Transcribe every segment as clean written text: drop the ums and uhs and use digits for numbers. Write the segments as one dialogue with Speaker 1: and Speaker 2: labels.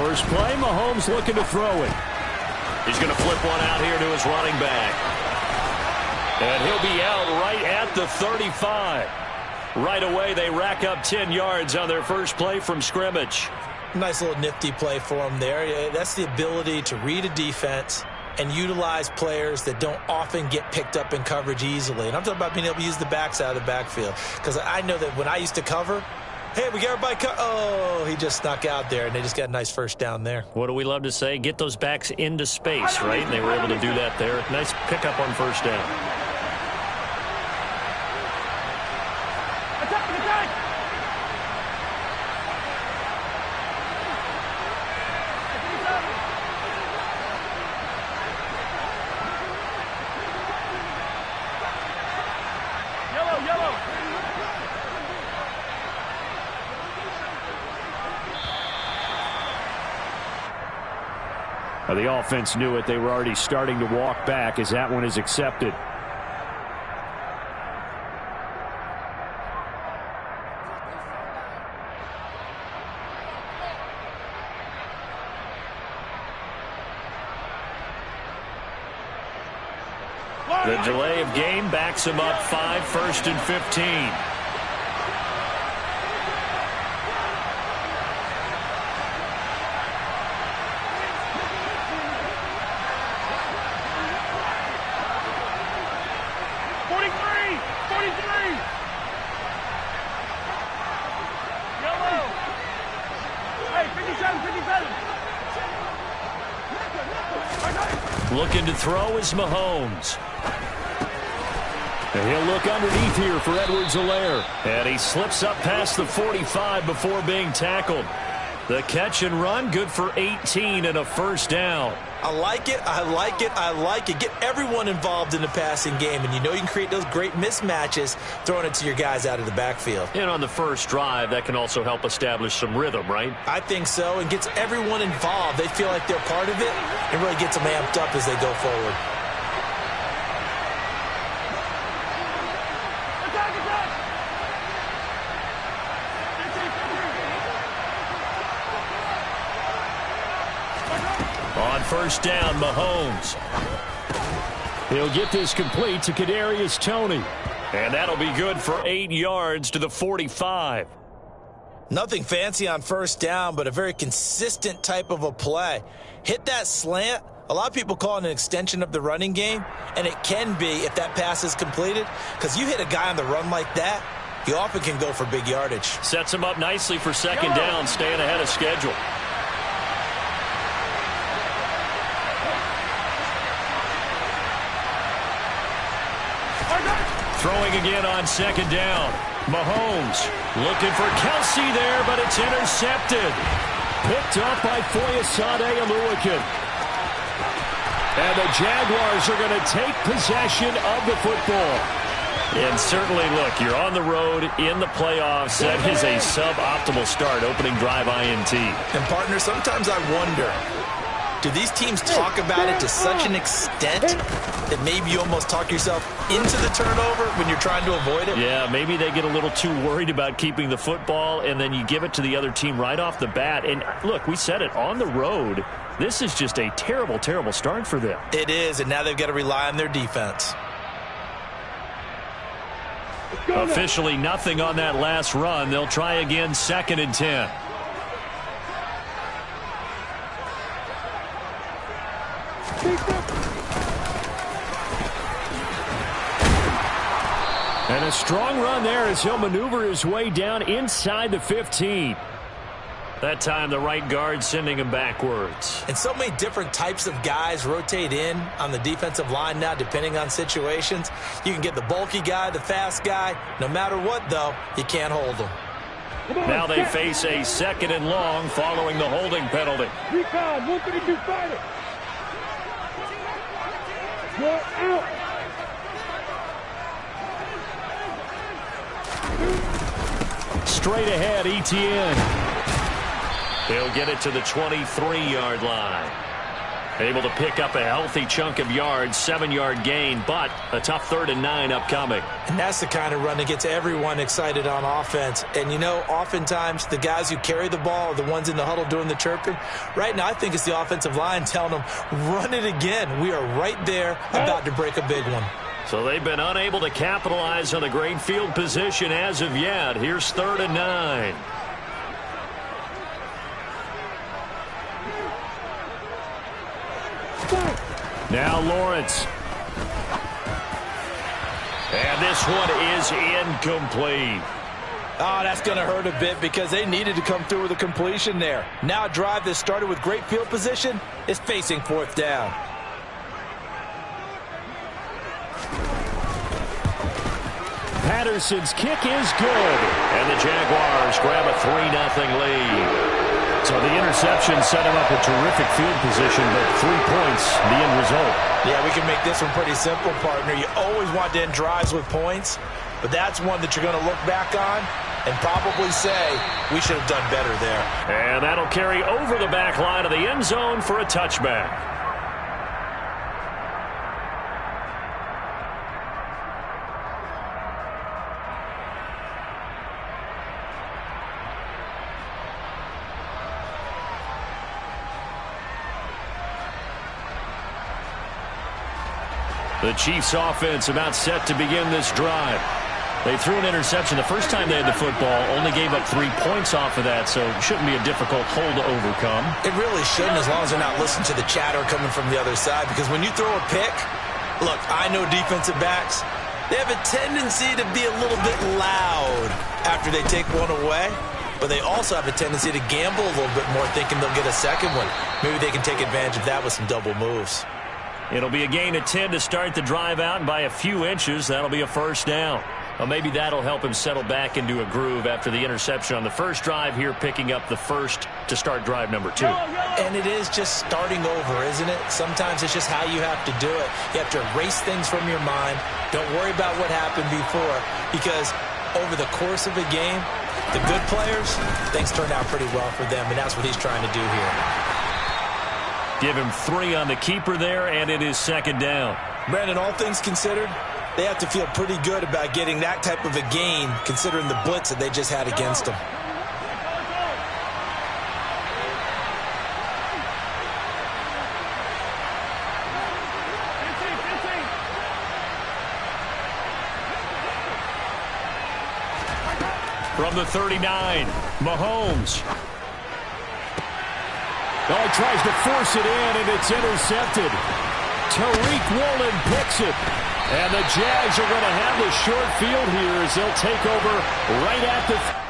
Speaker 1: First play, Mahomes looking to throw it.
Speaker 2: He's going to flip one out here to his running back. And he'll be out right at the 35. Right away, they rack up 10 yards on their first play from scrimmage.
Speaker 3: Nice little nifty play for him there. That's the ability to read a defense and utilize players that don't often get picked up in coverage easily. And I'm talking about being able to use the backs out of the backfield. Because I know that when I used to cover, hey, we got everybody oh, he just snuck out there, and they just got a nice first down there.
Speaker 2: What do we love to say? Get those backs into space, right? And they were able to do that there. Nice pickup on first down.
Speaker 1: The offense knew it. They were already starting to walk back as that one is accepted.
Speaker 2: The delay of game backs him up 5, 1st and 15. Looking to throw is Mahomes.
Speaker 1: And he'll look underneath here for Edwards-Helaire.
Speaker 2: And he slips up past the 45 before being tackled. The catch and run, good for 18 and a first down.
Speaker 3: I like it, I like it, I like it. Get everyone involved in the passing game, and you know you can create those great mismatches throwing it to your guys out of the backfield.
Speaker 2: And on the first drive, that can also help establish some rhythm, right?
Speaker 3: I think so, and gets everyone involved. They feel like they're part of it, and really gets them amped up as they go forward.
Speaker 2: First down, Mahomes.
Speaker 1: He'll get this complete to Kadarius Toney.
Speaker 2: And that'll be good for 8 yards to the 45.
Speaker 3: Nothing fancy on first down, but a very consistent type of a play. Hit that slant. A lot of people call it an extension of the running game, and it can be if that pass is completed, because you hit a guy on the run like that, you often can go for big yardage.
Speaker 2: Sets him up nicely for second down, staying ahead of schedule. Throwing again on second down. Mahomes looking for Kelsey there, but it's intercepted.
Speaker 1: Picked up by Foyesade Oluokun. And the Jaguars are going to take possession of the football.
Speaker 2: And certainly, look, you're on the road in the playoffs. That is a suboptimal start, opening drive INT.
Speaker 3: And, partner, sometimes I wonder, do these teams talk about it to such an extent that maybe you almost talk yourself into the turnover when you're trying to avoid it?
Speaker 2: Yeah, maybe they get a little too worried about keeping the football, and then you give it to the other team right off the bat. And, look, we said it, on the road, this is just a terrible, terrible start for them.
Speaker 3: It is, and now they've got to rely on their defense.
Speaker 2: Officially nothing on that last run. They'll try again, 2nd and 10.
Speaker 1: And a strong run there as he'll maneuver his way down inside the 15.
Speaker 2: That time the right guard sending him backwards.
Speaker 3: And so many different types of guys rotate in on the defensive line now, depending on situations. You can get the bulky guy, the fast guy. No matter what, though, you can't hold them.
Speaker 2: Now they face a 2nd and long following the holding penalty.
Speaker 4: Recon, 132 fighter. You're out.
Speaker 1: Straight ahead, Etienne.
Speaker 2: He'll get it to the 23-yard line. Able to pick up a healthy chunk of yards, 7-yard gain, but a tough 3rd and 9 upcoming.
Speaker 3: And that's the kind of run that gets everyone excited on offense. And, you know, oftentimes the guys who carry the ball are the ones in the huddle doing the chirping. Right now, I think it's the offensive line telling them, run it again. We are right there about to break a big one.
Speaker 2: So they've been unable to capitalize on the great field position as of yet. Here's 3rd and 9.
Speaker 1: Now Lawrence.
Speaker 2: And this one is incomplete.
Speaker 3: Oh, that's going to hurt a bit because they needed to come through with a completion there. Now a drive that started with great field position is facing 4th down.
Speaker 1: Patterson's kick is good.
Speaker 2: And the Jaguars grab a 3-0 lead.
Speaker 1: So the interception set him up a terrific field position, but 3 points, the end result.
Speaker 3: Yeah, we can make this one pretty simple, partner. You always want to end drives with points, but that's one that you're going to look back on and probably say, we should have done better there.
Speaker 2: And that'll carry over the back line of the end zone for a touchback. The Chiefs offense about set to begin this drive. They threw an interception the first time they had the football, only gave up 3 points off of that, so it shouldn't be a difficult hole to overcome.
Speaker 3: It really shouldn't, as long as they're not listening to the chatter coming from the other side, because when you throw a pick, look, I know defensive backs, they have a tendency to be a little bit loud after they take one away, but they also have a tendency to gamble a little bit more, thinking they'll get a second one. Maybe they can take advantage of that with some double moves.
Speaker 2: It'll be a gain of 10 to start the drive out, and by a few inches, that'll be a 1st down. Well, maybe that'll help him settle back into a groove after the interception on the first drive here, picking up the first to start drive number 2.
Speaker 3: And it is just starting over, isn't it? Sometimes it's just how you have to do it. You have to erase things from your mind. Don't worry about what happened before, because over the course of a game, the good players, things turn out pretty well for them, and that's what he's trying to do here.
Speaker 2: Give him 3 on the keeper there, and it is 2nd down.
Speaker 3: Brandon, all things considered, they have to feel pretty good about getting that type of a gain, considering the blitz that they just had against them.
Speaker 2: From the 39, Mahomes.
Speaker 1: Oh, he tries to force it in, and it's intercepted. Tariq Woolen picks it. And the Jags are going to have the short field here as they'll take over right at the...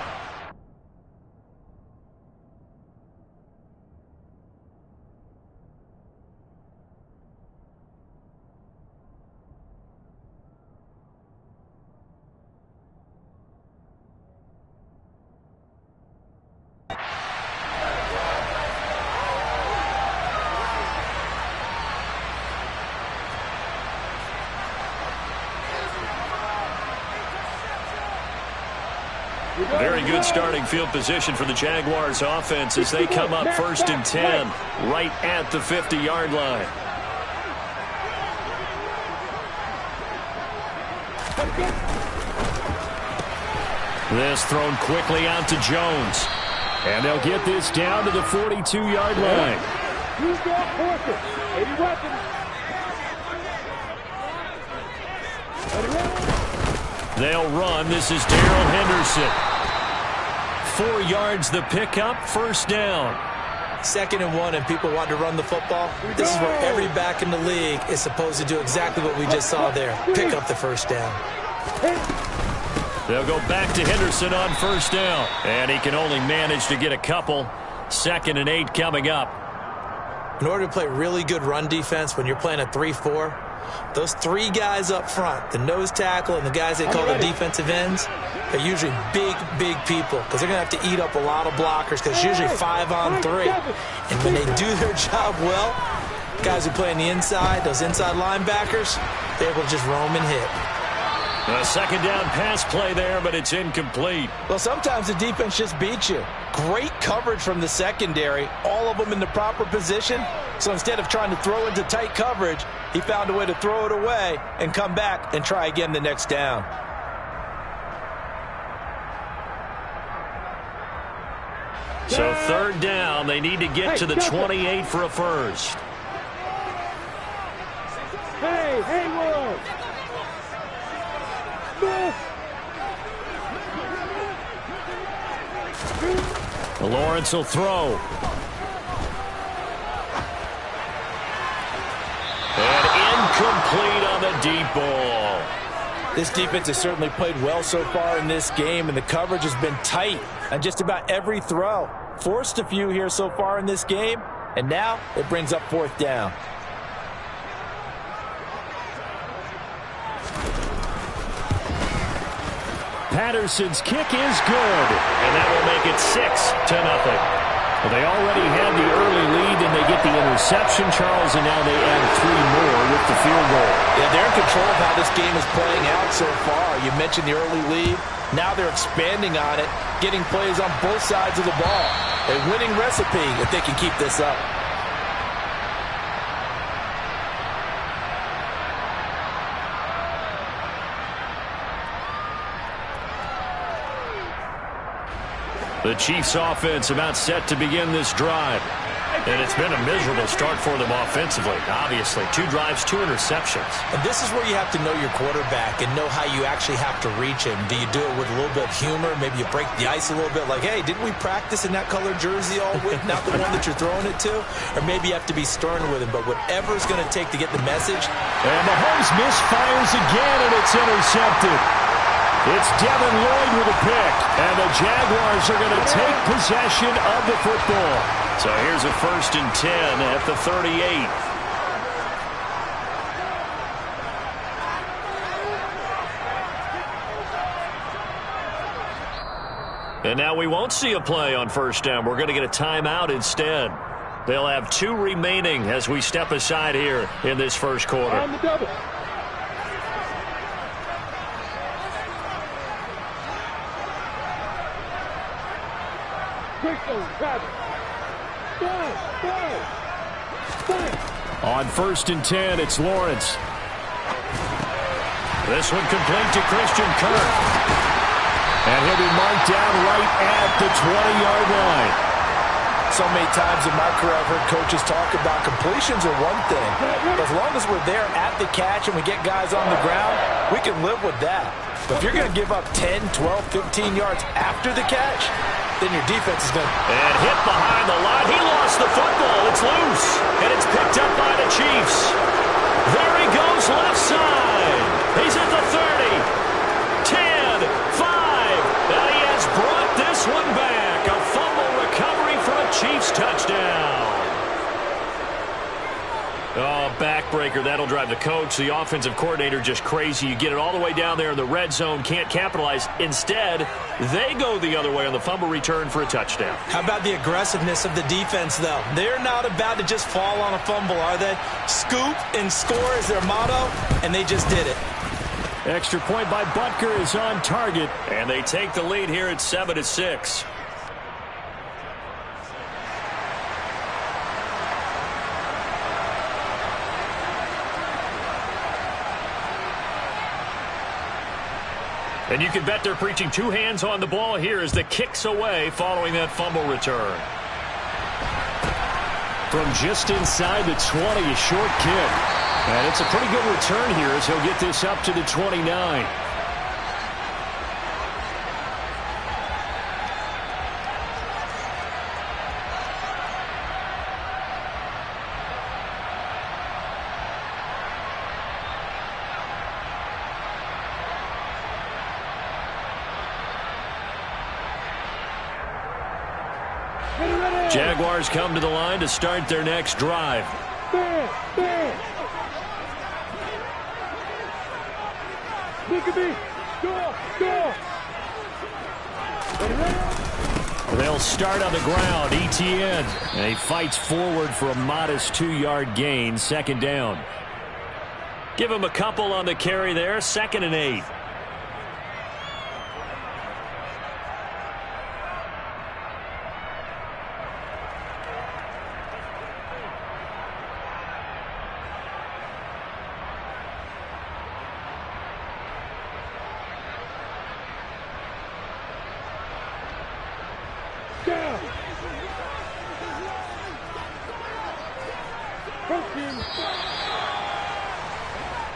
Speaker 2: Very good starting field position for the Jaguars offense as they come up 1st and 10 right at the 50-yard line. This thrown quickly out to Jones.
Speaker 1: And they'll get this down to the 42-yard line.
Speaker 4: Who's got horses? 80 weapons.
Speaker 2: They'll run. This is Darrell Henderson. 4 yards the pickup, 1st down.
Speaker 3: 2nd and 1, and people want to run the football. This is where every back in the league is supposed to do exactly what we just saw there. Pick up the 1st down.
Speaker 2: They'll go back to Henderson on 1st down. And he can only manage to get a couple. 2nd and 8 coming up.
Speaker 3: In order to play really good run defense when you're playing a 3-4, those 3 guys up front, the nose tackle and the guys they call the defensive ends, they're usually big, big people because they're going to have to eat up a lot of blockers because it's usually 5 on 3. And when they do their job well, guys who play on the inside, those inside linebackers, they're able to just roam and hit.
Speaker 2: A second down pass play there, but it's incomplete.
Speaker 3: Well, sometimes the defense just beats you. Great coverage from the secondary, all of them in the proper position. So instead of trying to throw into tight coverage, he found a way to throw it away and come back and try again the next down.
Speaker 2: So third down, they need to get to the 28 for a first.
Speaker 4: Hey, Haywood!
Speaker 2: Lawrence will throw. And incomplete on the deep ball.
Speaker 3: This defense has certainly played well so far in this game, and the coverage has been tight on just about every throw. Forced a few here so far in this game, and now it brings up fourth down.
Speaker 1: Patterson's kick is good.
Speaker 2: And that will make it 6-0.
Speaker 1: Well, they already had the early lead, and they get the interception, Charles, and now they add 3 more with the field goal.
Speaker 3: Yeah, they're in control of how this game is playing out so far. You mentioned the early lead. Now they're expanding on it, getting plays on both sides of the ball. A winning recipe if they can keep this up.
Speaker 2: The Chiefs offense about set to begin this drive. And it's been a miserable start for them offensively, obviously. 2 drives, 2 interceptions.
Speaker 3: And this is where you have to know your quarterback and know how you actually have to reach him. Do you do it with a little bit of humor? Maybe you break the ice a little bit like, hey, didn't we practice in that colored jersey all week? Not the one that you're throwing it to? Or maybe you have to be stern with him. But whatever it's going to take to get the message.
Speaker 1: And Mahomes misfires again, and it's intercepted. It's Devin Lloyd with a pick, and the Jaguars are going to take possession of the football.
Speaker 2: So here's a 1st and 10 at the 38. And now we won't see a play on 1st down. We're going to get a timeout instead. They'll have 2 remaining as we step aside here in this first quarter.
Speaker 4: On the double.
Speaker 1: On 1st and 10, it's Lawrence.
Speaker 2: This one complete to Christian Kirk.
Speaker 1: And he'll be marked down right at the 20-yard line.
Speaker 3: So many times in my career I've heard coaches talk about completions are one thing. But as long as we're there at the catch and we get guys on the ground, we can live with that. But if you're going to give up 10, 12, 15 yards after the catch, then your defense is going to...
Speaker 2: And hit behind the line. He lost the football. It's loose. And it's picked up by the Chiefs. There he goes left side. He's at the 30. 10, 5. And he has brought this one back. A fumble recovery for a Chiefs touchdown. Oh, backbreaker. That'll drive the coach, the offensive coordinator, just crazy. You get it all the way down there in the red zone, can't capitalize. Instead, they go the other way on the fumble return for a touchdown.
Speaker 3: How about the aggressiveness of the defense, though? They're not about to just fall on a fumble, are they? Scoop and score is their motto, and they just did it.
Speaker 1: Extra point by Butker is on target.
Speaker 2: And they take the lead here at 7-6. And you can bet they're preaching 2 hands on the ball here as the kick's away following that fumble return.
Speaker 1: From just inside the 20, a short kick. And it's a pretty good return here as he'll get this up to the 29.
Speaker 2: Jaguars come to the line to start their next drive.
Speaker 1: They'll start on the ground. Etienne. And he fights forward for a modest 2-yard gain. 2nd down.
Speaker 2: Give him a couple on the carry there. 2nd and 8.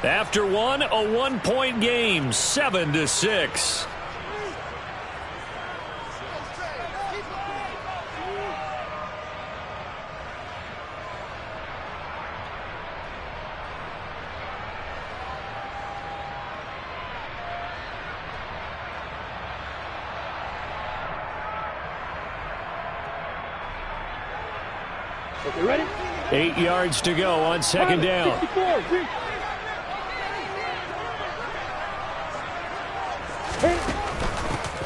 Speaker 2: After one, a 1-point game, 7-6.
Speaker 4: Okay, ready?
Speaker 1: 8 yards to go on second down.
Speaker 4: 64.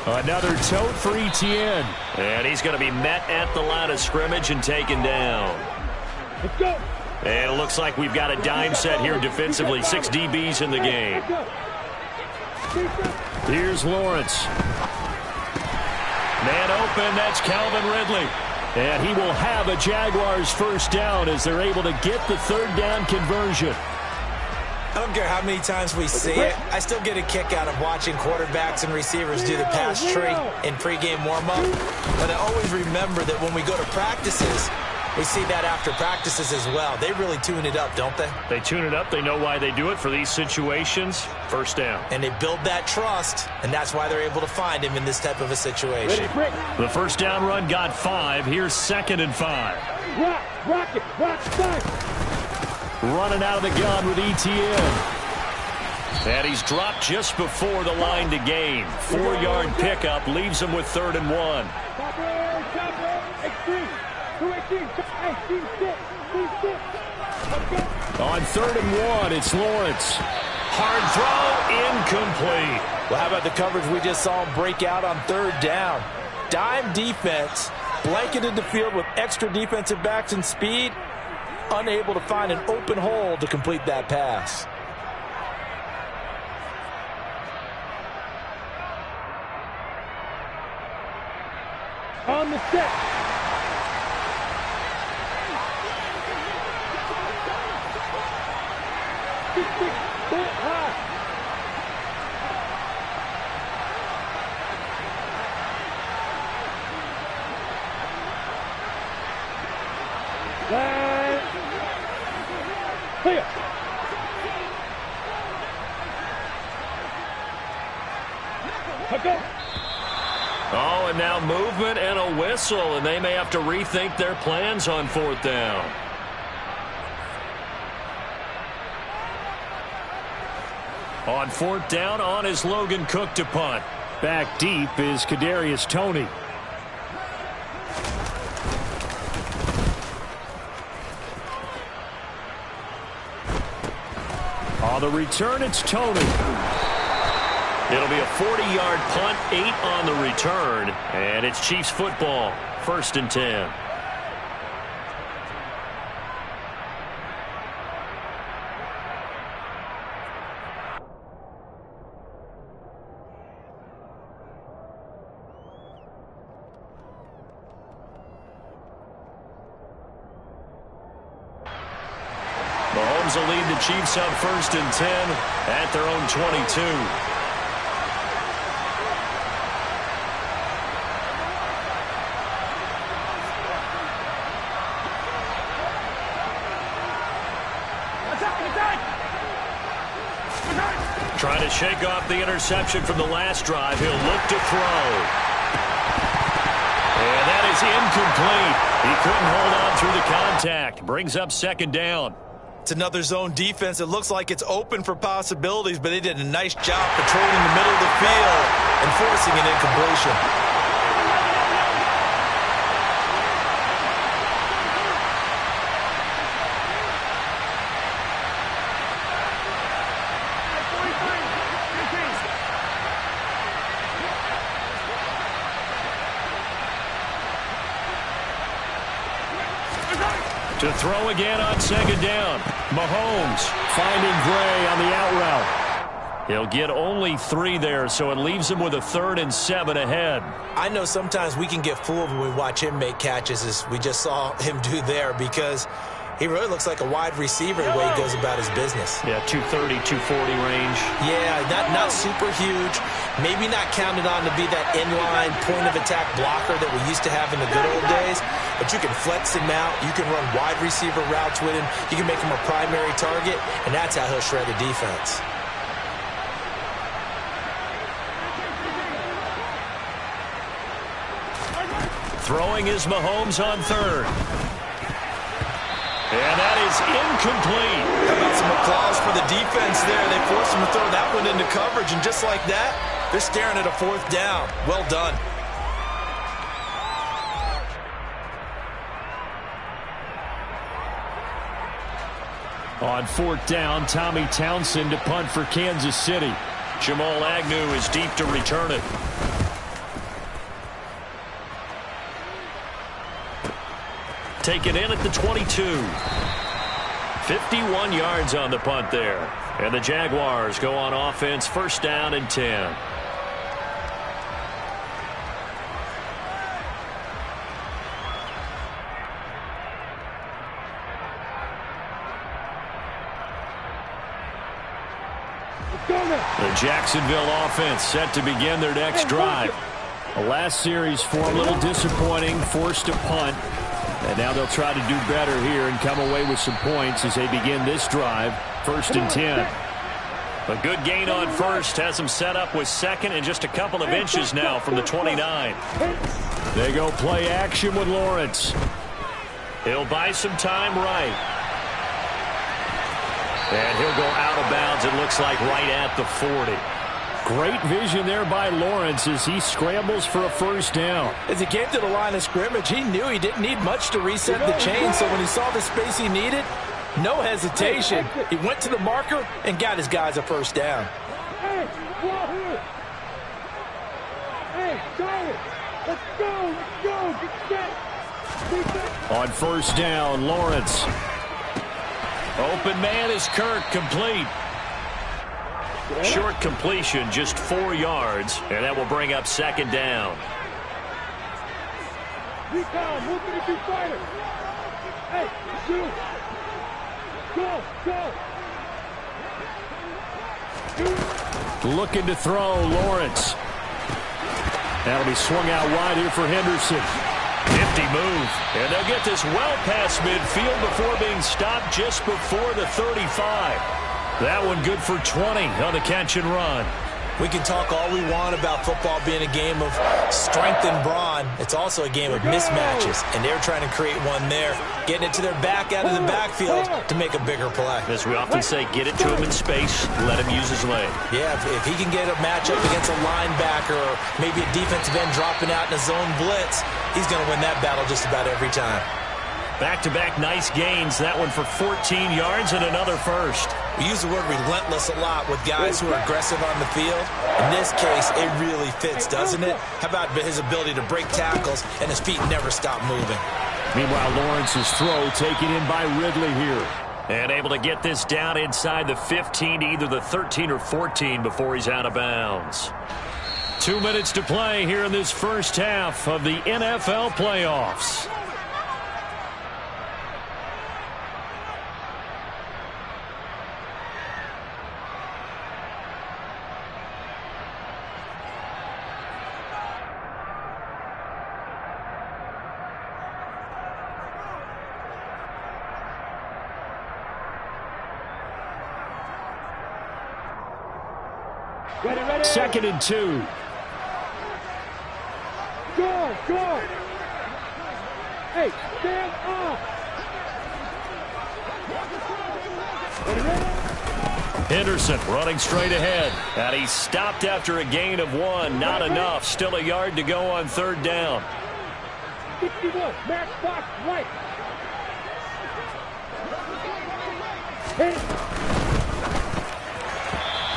Speaker 1: Another tote for Etienne.
Speaker 2: And he's going to be met at the line of scrimmage and taken down.
Speaker 4: Let's go.
Speaker 2: And it looks like we've got a dime set here defensively. 6 DBs in the game.
Speaker 1: Here's Lawrence. Man open, that's Calvin Ridley. And he will have a Jaguars first down as they're able to get the third down conversion.
Speaker 3: I don't care how many times we see it. I still get a kick out of watching quarterbacks and receivers do the pass tree in pregame warm-up. But I always remember that when we go to practices, we see that after practices as well. They really tune it up, don't they?
Speaker 2: They tune it up. They know why they do it for these situations. First down.
Speaker 3: And they build that trust, and that's why they're able to find him in this type of a situation.
Speaker 2: The first down run got 5. Here's 2nd and 5.
Speaker 4: Rock it, side.
Speaker 1: Running out of the gun with Etienne.
Speaker 2: And he's dropped just before the line to gain. 4-yard pickup leaves him with 3rd and 1.
Speaker 1: On 3rd and 1, it's Lawrence.
Speaker 2: Hard throw, incomplete.
Speaker 3: Well, how about the coverage we just saw him break out on 3rd down? Dime defense, blanketed the field with extra defensive backs and speed, unable to find an open hole to complete that pass.
Speaker 4: On the set. Clear.
Speaker 2: Oh, and now movement and a whistle, and they may have to rethink their plans on 4th down. On 4th down, on is Logan Cook to punt.
Speaker 1: Back deep is Kadarius Toney. On the return, it's Toney.
Speaker 2: It'll be a 40-yard punt, 8 on the return, and it's Chiefs football, 1st and 10. Mahomes will lead the Chiefs up 1st and 10 at their own 22. Trying to shake off the interception from the last drive. He'll look to throw. And that is incomplete. He couldn't hold on through the contact. Brings up 2nd down.
Speaker 3: It's another zone defense. It looks like it's open for possibilities, but they did a nice job patrolling the middle of the field and forcing an incompletion.
Speaker 2: To throw again on 2nd down. Mahomes
Speaker 1: Finding Gray on the out route.
Speaker 2: He'll get only 3 there, so it leaves him with a 3rd and 7 ahead.
Speaker 3: I know sometimes we can get fooled when we watch him make catches, as we just saw him do there, because He really looks like a wide receiver the way he goes about his business.
Speaker 2: Yeah, 230, 240 range.
Speaker 3: Yeah, not super huge. Maybe not counted on to be that inline point-of-attack blocker that we used to have in the good old days. But you can flex him out. You can run wide receiver routes with him. You can make him a primary target, and that's how he'll shred a defense.
Speaker 2: Throwing is Mahomes on third. And that is incomplete.
Speaker 3: How about some applause for the defense there? They forced him to throw that one into coverage, and just like that, they're staring at a fourth down. Well done.
Speaker 1: On fourth down, Tommy Townsend to punt for Kansas City.
Speaker 2: Jamal Agnew is deep to return it. Take it in at the 22. 51 yards on the punt there. And the Jaguars go on offense, first down and 10.
Speaker 1: The Jacksonville offense set to begin their next drive. The last series for a little disappointing, forced to punt. And now they'll try to do better here and come away with some points as they begin this drive, first and 10.
Speaker 2: A good gain on first has them set up with second and just a couple of inches now from the 29.
Speaker 1: They go play action with Lawrence.
Speaker 2: He'll buy some time right. And he'll go out of bounds, it looks like, right at the 40.
Speaker 1: Great vision there by Lawrence as he scrambles for a first down.
Speaker 3: As he came to the line of scrimmage, he knew he didn't need much to reset the chain, so when he saw the space he needed, no hesitation. He went to the marker and got his guys a first down.
Speaker 4: Hey, go! Let's go! Get set!
Speaker 1: On first down, Lawrence.
Speaker 2: Open man is Kirk, complete. Short completion, just 4 yards, and that will bring up second down.
Speaker 4: Recon, moving to two fighters. Hey, shoot. Go.
Speaker 1: Looking to throw, Lawrence. That'll be swung out wide here for Henderson.
Speaker 2: Nifty move. And they'll get this well past midfield before being stopped just before the 35. That one good for 20 on the catch and run.
Speaker 3: We can talk all we want about football being a game of strength and brawn. It's also a game of mismatches, and they're trying to create one there, getting it to their back out of the backfield to make a bigger play.
Speaker 2: As we often say, get it to him in space, let him use his leg.
Speaker 3: Yeah, if he can get a matchup against a linebacker or maybe a defensive end dropping out in a zone blitz, he's going to win that battle just about every time.
Speaker 2: Back-to-back nice gains. That one for 14 yards and another first.
Speaker 3: We use the word relentless a lot with guys who are aggressive on the field. In this case, it really fits, doesn't it? How about his ability to break tackles and his feet never stop moving?
Speaker 1: Meanwhile, Lawrence's throw taken in by Ridley here.
Speaker 2: And able to get this down inside the 15 to either the 13 or 14 before he's out of bounds. 2 minutes to play here in this first half of the NFL playoffs.
Speaker 4: Ready.
Speaker 1: Second and 2.
Speaker 4: Go. Hey, stand up. Ready.
Speaker 2: Henderson running straight ahead. And he's stopped after a gain of 1. Not enough. Still a yard to go on third down.
Speaker 4: 61, match box right. Hey.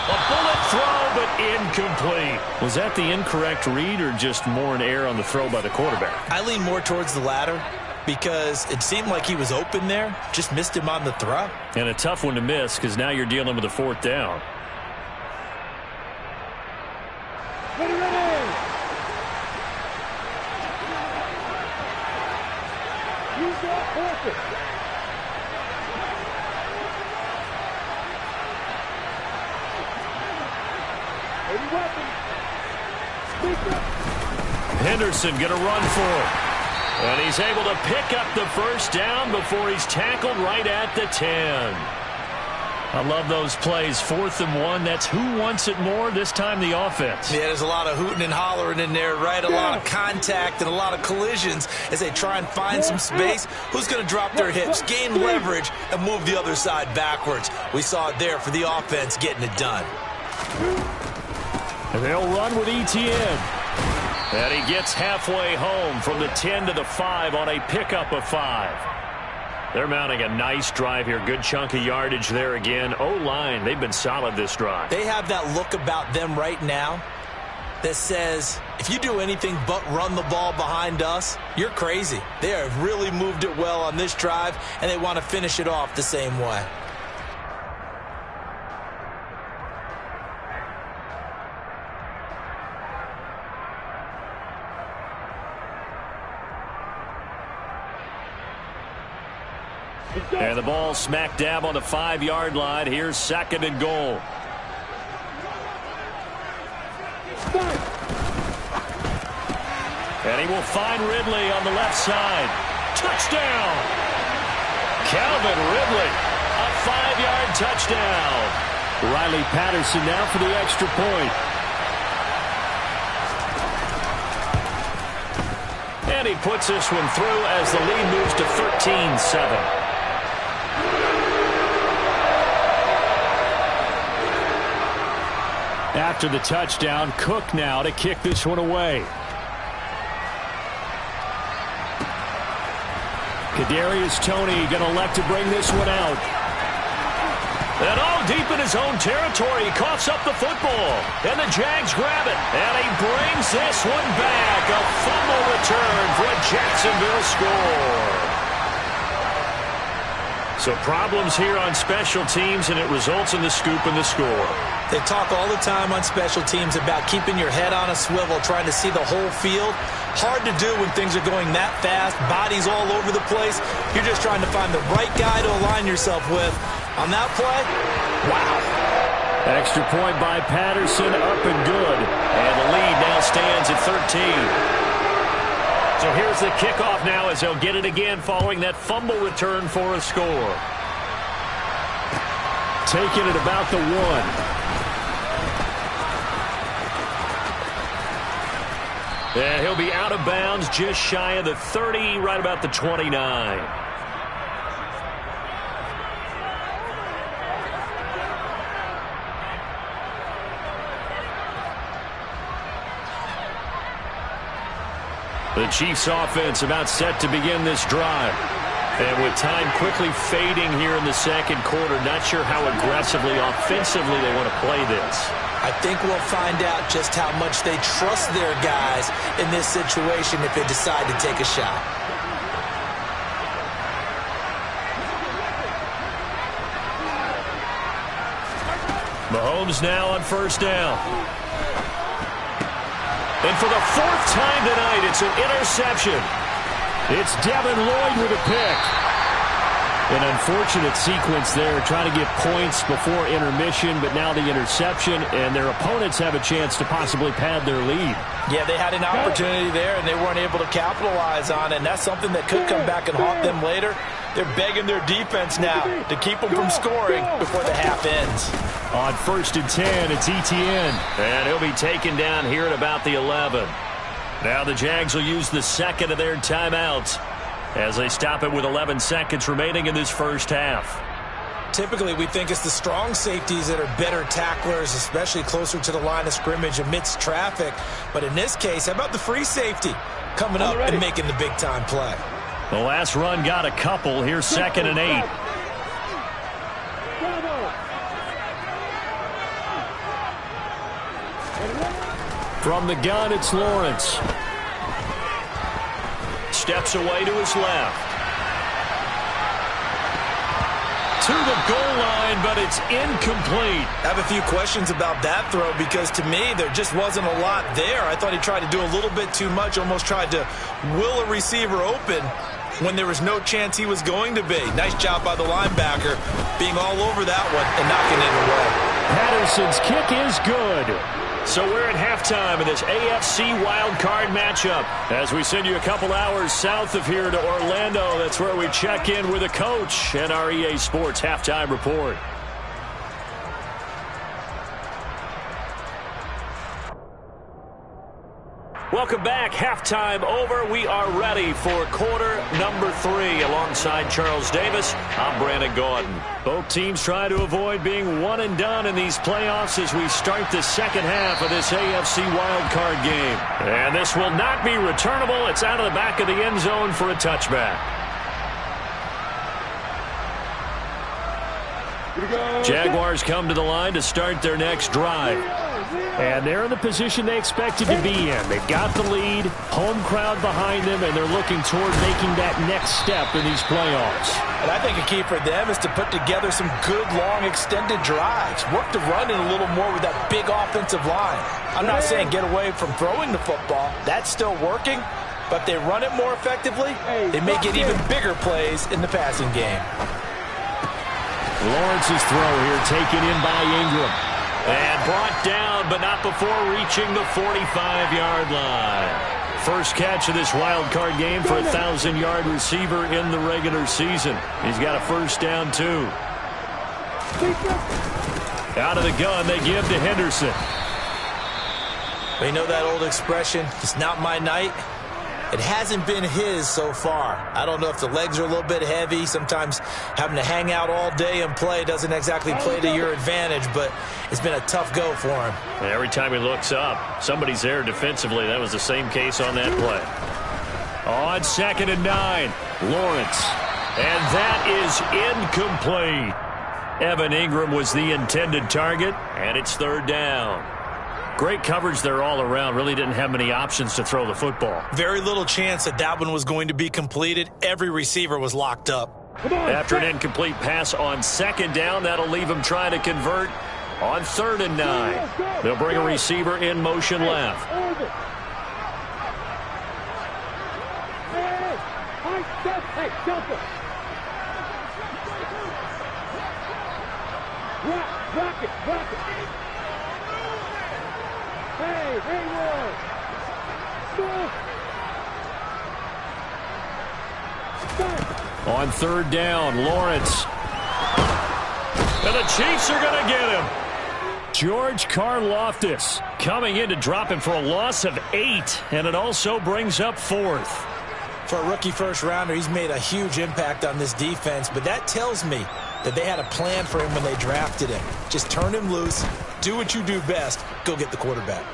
Speaker 2: A bullet throw, but incomplete. Was that the incorrect read or just more an error on the throw by the quarterback?
Speaker 3: I lean more towards the latter because it seemed like he was open there, just missed him on the throw.
Speaker 2: And a tough one to miss because now you're dealing with a fourth down.
Speaker 4: Ready. You got perfect. Any weapons? Speak up.
Speaker 2: Henderson going to run for it. And he's able to pick up the first down before he's tackled right at the 10. I love those plays. 4th and 1. That's who wants it more, this time the offense.
Speaker 3: Yeah, there's a lot of hooting and hollering in there, right? A lot of contact and a lot of collisions as they try and find some space. Who's going to drop their hips, gain leverage, and move the other side backwards? We saw it there for the offense getting it done.
Speaker 1: And they'll run with ETN.
Speaker 2: And he gets halfway home from the 10 to the 5 on a pickup of 5. They're mounting a nice drive here. Good chunk of yardage there again. O-line, they've been solid this drive.
Speaker 3: They have that look about them right now that says, if you do anything but run the ball behind us, you're crazy. They have really moved it well on this drive, and they want to finish it off the same way.
Speaker 2: And the ball smack dab on the 5-yard line. Here's 2nd and goal. And he will find Ridley on the left side. Touchdown! Calvin Ridley, a 5-yard touchdown.
Speaker 1: Riley Patterson now for the extra point.
Speaker 2: And he puts this one through as the lead moves to 13-7.
Speaker 1: After the touchdown, Cook now to kick this one away. Kadarius Toney going to elect to bring this one out.
Speaker 2: And all deep in his own territory, he coughs up the football. And the Jags grab it. And he brings this one back. A fumble return for a Jacksonville score. So problems here on special teams, and it results in the scoop and the score.
Speaker 3: They talk all the time on special teams about keeping your head on a swivel, trying to see the whole field. Hard to do when things are going that fast, bodies all over the place. You're just trying to find the right guy to align yourself with. On that play, wow.
Speaker 1: Extra point by Patterson, up and good.
Speaker 2: And the lead now stands at 13. So here's the kickoff now as they'll get it again following that fumble return for a score.
Speaker 1: Taking it about the 1.
Speaker 2: And he'll be out of bounds just shy of the 30, right about the 29. The Chiefs offense about set to begin this drive. And with time quickly fading here in the second quarter, not sure how aggressively, offensively they want to play this.
Speaker 3: I think we'll find out just how much they trust their guys in this situation if they decide to take a shot.
Speaker 2: Mahomes now on first down. And for the 4th time tonight, it's an interception.
Speaker 1: It's Devin Lloyd with a pick. An unfortunate sequence there, trying to get points before intermission, but now the interception, and their opponents have a chance to possibly pad their lead.
Speaker 3: Yeah, they had an opportunity there, and they weren't able to capitalize on it, and that's something that could come back and haunt them later. They're begging their defense now to keep them from scoring before the half ends.
Speaker 1: On 1st and 10, it's ETN.
Speaker 2: And he'll be taken down here at about the 11. Now the Jags will use the 2nd of their timeouts as they stop it with 11 seconds remaining in this first half.
Speaker 3: Typically, we think it's the strong safeties that are better tacklers, especially closer to the line of scrimmage amidst traffic. But in this case, how about the free safety coming up and making the big-time play?
Speaker 2: The last run got a couple. Here's 2nd and 8.
Speaker 1: From the gun, it's Lawrence.
Speaker 2: Steps away to his left. To the goal line, but it's incomplete.
Speaker 3: I have a few questions about that throw because to me there just wasn't a lot there. I thought he tried to do a little bit too much, almost tried to will a receiver open when there was no chance he was going to be. Nice job by the linebacker being all over that one and knocking it away.
Speaker 1: Henderson's kick is good.
Speaker 2: So we're at halftime in this AFC wildcard matchup. As we send you a couple hours south of here to Orlando, that's where we check in with the coach and our EA Sports halftime report. Welcome back. Halftime over. We are ready for quarter number 3. Alongside Charles Davis, I'm Brandon Gordon. Both teams try to avoid being one and done in these playoffs as we start the second half of this AFC wildcard game. And this will not be returnable. It's out of the back of the end zone for a touchback. Jaguars come to the line to start their next drive.
Speaker 1: And they're in the position they expected to be in. They've got the lead, home crowd behind them, and they're looking toward making that next step in these playoffs.
Speaker 3: And I think a key for them is to put together some good, long, extended drives. Work the run in a little more with that big offensive line. I'm not saying get away from throwing the football. That's still working. But they run it more effectively, they may get even bigger plays in the passing game.
Speaker 1: Lawrence's throw here taken in by Ingram.
Speaker 2: And brought down, but not before reaching the 45-yard line. First catch of this wild card game for a 1,000-yard receiver in the regular season. He's got a first down, too. Out of the gun, they give to Henderson.
Speaker 3: Well, you know that old expression, it's not my night? It hasn't been his so far. I don't know if the legs are a little bit heavy. Sometimes having to hang out all day and play doesn't exactly play to your advantage, but it's been a tough go for him.
Speaker 2: Every time he looks up, somebody's there defensively. That was the same case on that play. On 2nd and 9, Lawrence. And that is incomplete. Evan Ingram was the intended target, and it's 3rd down. Great coverage there all around. Really didn't have many options to throw the football.
Speaker 3: Very little chance that one was going to be completed. Every receiver was locked up.
Speaker 2: After an incomplete pass on 2nd down, that'll leave him trying to convert on 3rd and 9. They'll bring a receiver in motion left.
Speaker 4: Rock it.
Speaker 2: On 3rd down, Lawrence. And the Chiefs are going to get him.
Speaker 1: George Karlaftis
Speaker 2: coming in to drop him for a loss of 8, and it also brings up 4th.
Speaker 3: For a rookie first-rounder, he's made a huge impact on this defense, but that tells me that they had a plan for him when they drafted him. Just turn him loose, do what you do best, go get the quarterback.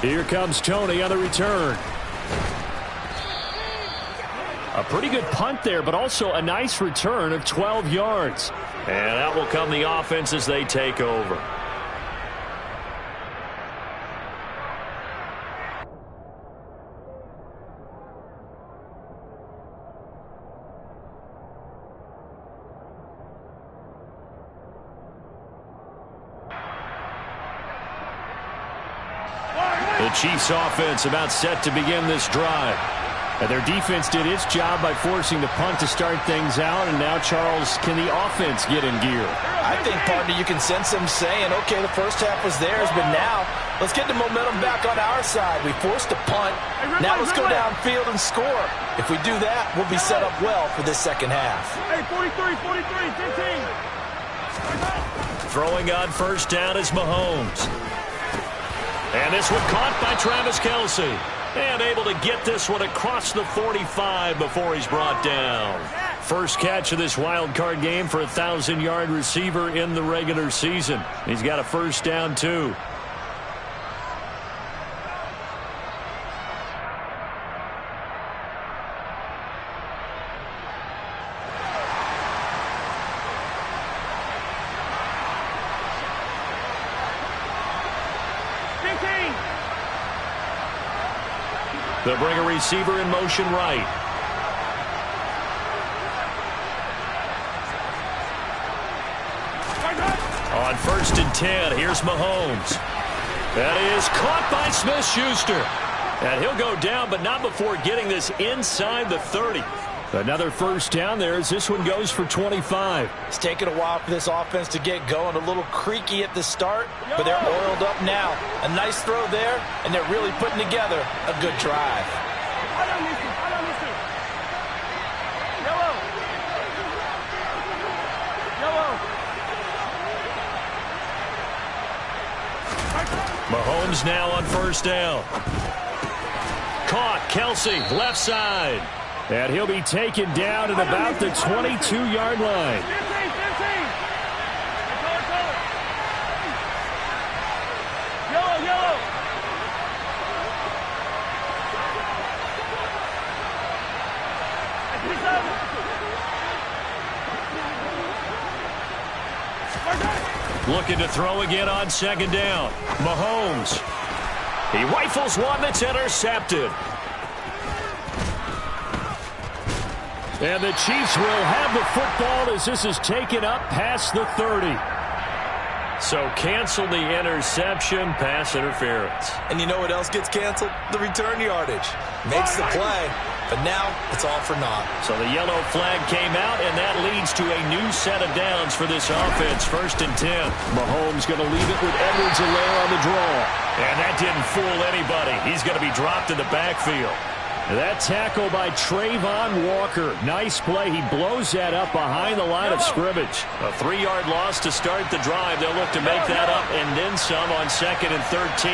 Speaker 1: Here comes Tony on the return. A pretty good punt there, but also a nice return of 12 yards.
Speaker 2: And out will come the offense as they take over. The Chiefs offense about set to begin this drive.
Speaker 1: And their defense did its job by forcing the punt to start things out. And now, Charles, can the offense get in gear?
Speaker 3: I think, partner, you can sense them saying, okay, the first half was theirs, but now let's get the momentum back on our side. We forced a punt. Now let's go downfield and score. If we do that, we'll be set up well for this second half.
Speaker 4: Hey, 43, 15.
Speaker 2: Throwing on first down is Mahomes. And this one caught by Travis Kelce. And able to get this one across the 45 before he's brought down. First catch of this wild card game for a 1,000-yard receiver in the regular season. He's got a first down, too. They'll bring a receiver in motion right. On 1st and 10, here's Mahomes. That is caught by Smith-Schuster. And he'll go down, but not before getting this inside the 30.
Speaker 1: Another first down there as this one goes for 25.
Speaker 3: It's taken a while for this offense to get going. A little creaky at the start, but they're oiled up now. A nice throw there, and they're really putting together a good drive.
Speaker 2: Mahomes now on first down. Caught, Kelsey, left side.
Speaker 1: And he'll be taken down at about the 22-yard line.
Speaker 2: Looking to throw again on second down. Mahomes. He rifles one that's intercepted.
Speaker 1: And the Chiefs will have the football as this is taken up past the 30.
Speaker 2: So cancel the interception, pass interference.
Speaker 3: And you know what else gets canceled? The return yardage. Makes the play, but now it's all for naught.
Speaker 2: So the yellow flag came out, and that leads to a new set of downs for this offense. 1st and 10.
Speaker 1: Mahomes going to leave it with Edwards-Helaire on the draw.
Speaker 2: And that didn't fool anybody. He's going to be dropped in the backfield.
Speaker 1: That tackle by Trayvon Walker. Nice play. He blows that up behind the line of scrimmage.
Speaker 2: A 3-yard loss to start the drive. They'll look to make that up and then some on 2nd and 13.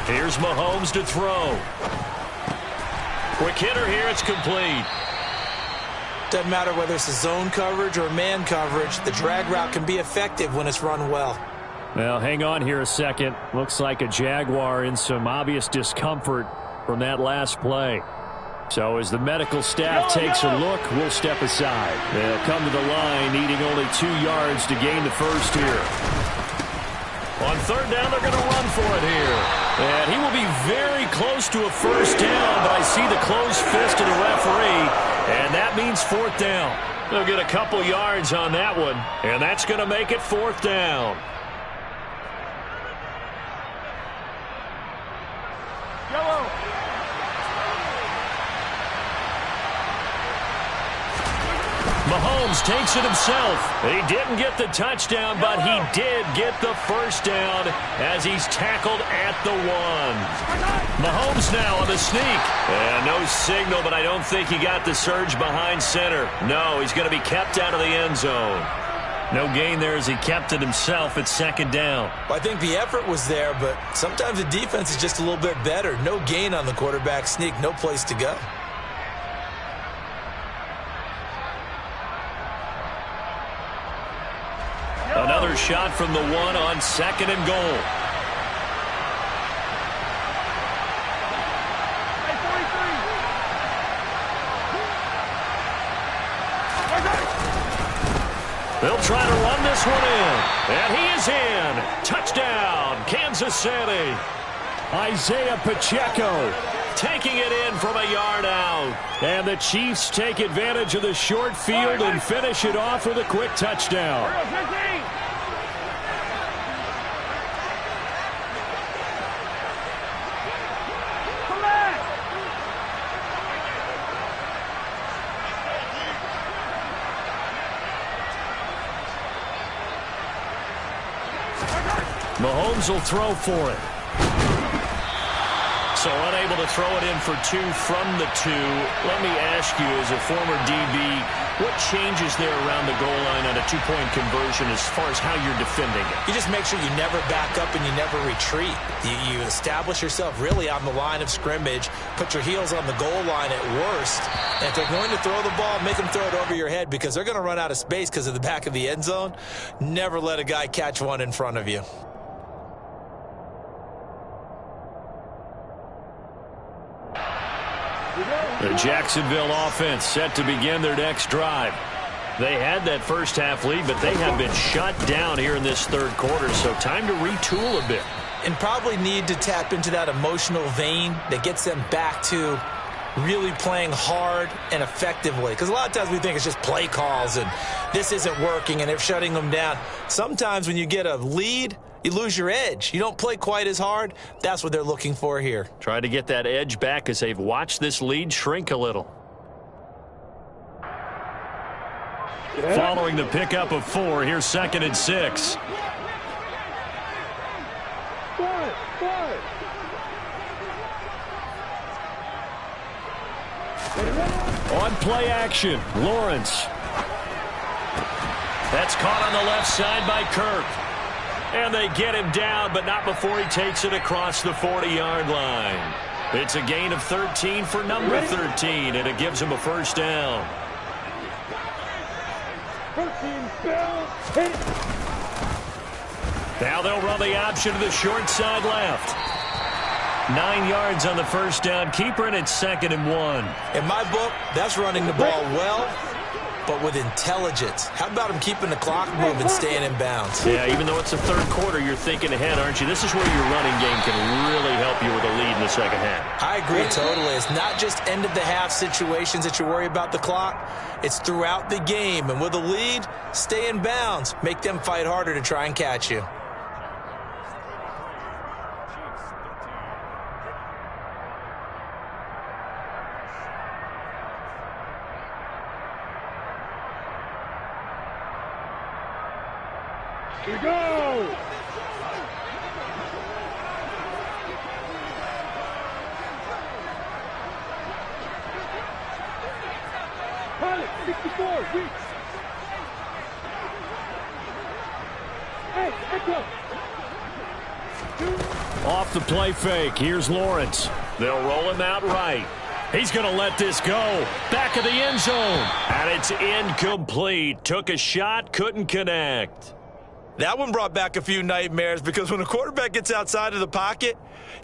Speaker 2: Here's Mahomes to throw. Quick hitter here. It's complete.
Speaker 3: Doesn't matter whether it's a zone coverage or man coverage. The drag route can be effective when it's run well.
Speaker 1: Well, hang on here a second. Looks like a Jaguar in some obvious discomfort from that last play. So as the medical staff takes a look, we'll step aside. They'll come to the line needing only 2 yards to gain the first here.
Speaker 2: On 3rd down, they're going to run for it here.
Speaker 1: And he will be very close to a first down, but I see the closed fist of the referee, and that means 4th down.
Speaker 2: They'll get a couple yards on that one, and that's going to make it 4th down. Mahomes takes it himself. He didn't get the touchdown, but he did get the first down as he's tackled at the 1. Mahomes now on the sneak. And no signal, but I don't think he got the surge behind center. No, he's going to be kept out of the end zone. No gain there as he kept it himself at 2nd down.
Speaker 3: Well, I think the effort was there, but sometimes the defense is just a little bit better. No gain on the quarterback sneak, no place to go.
Speaker 2: Another shot from the 1 on 2nd and goal. They'll try to run this one in. And he is in. Touchdown, Kansas City.
Speaker 1: Isaiah Pacheco
Speaker 2: taking it in from a yard out.
Speaker 1: And the Chiefs take advantage of the short field and finish it off with a quick touchdown. Mahomes will throw for it.
Speaker 2: So unable to throw it in for 2 from the 2. Let me ask you, as a former DB, what changes there around the goal line on a 2-point conversion as far as how you're defending it?
Speaker 3: You just make sure you never back up and you never retreat. You establish yourself really on the line of scrimmage, put your heels on the goal line at worst, and if they're going to throw the ball, make them throw it over your head because they're going to run out of space because of the back of the end zone. Never let a guy catch one in front of you.
Speaker 2: The Jacksonville offense set to begin their next drive. They had that first half lead, but they have been shut down here in this 3rd quarter, so time to retool a bit.
Speaker 3: And probably need to tap into that emotional vein that gets them back to really playing hard and effectively. Because a lot of times we think it's just play calls and this isn't working and they're shutting them down. Sometimes when you get a lead, you lose your edge. You don't play quite as hard. That's what they're looking for here.
Speaker 2: Trying to get that edge back as they've watched this lead shrink a little. Following the pickup of 4, here's 2nd and 6.
Speaker 1: On play action, Lawrence.
Speaker 2: That's caught on the left side by Kirk. And they get him down, but not before he takes it across the 40-yard line. It's a gain of 13 for number 13, and it gives him a first down. Now they'll run the option to the short side left. 9 yards on the first down. Keeper, and it's 2nd and 1.
Speaker 3: In my book, that's running the ball well, but with intelligence. How about him keeping the clock moving, staying in bounds?
Speaker 2: Yeah, even though it's the third quarter, you're thinking ahead, aren't you? This is where your running game can really help you with a lead in the second half.
Speaker 3: I agree totally. It's not just end-of-the-half situations that you worry about the clock. It's throughout the game. And with a lead, stay in bounds. Make them fight harder to try and catch you.
Speaker 4: Here we go! Pilot, 64, reach! Hey, echo!
Speaker 1: Off the play fake, here's Lawrence.
Speaker 2: They'll roll him out right. He's going to let this go. Back of the end zone. And it's incomplete. Took a shot, couldn't connect.
Speaker 3: That one brought back a few nightmares because when a quarterback gets outside of the pocket,